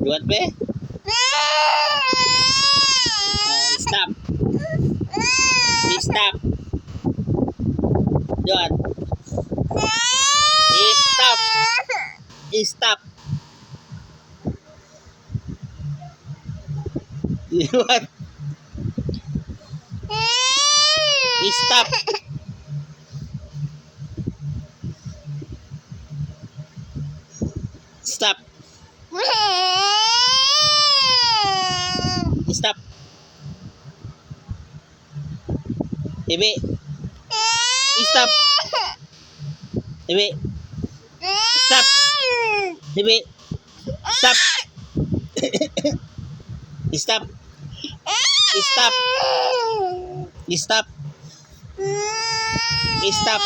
Duwat be? Stop. Stop. Duwat. Stop. Stop. Duwat. Stop. Stop. Stop. Ibi. Stop. Ibi. Stop. Ibi. Stop. Stop. Stop. Stop. Stop.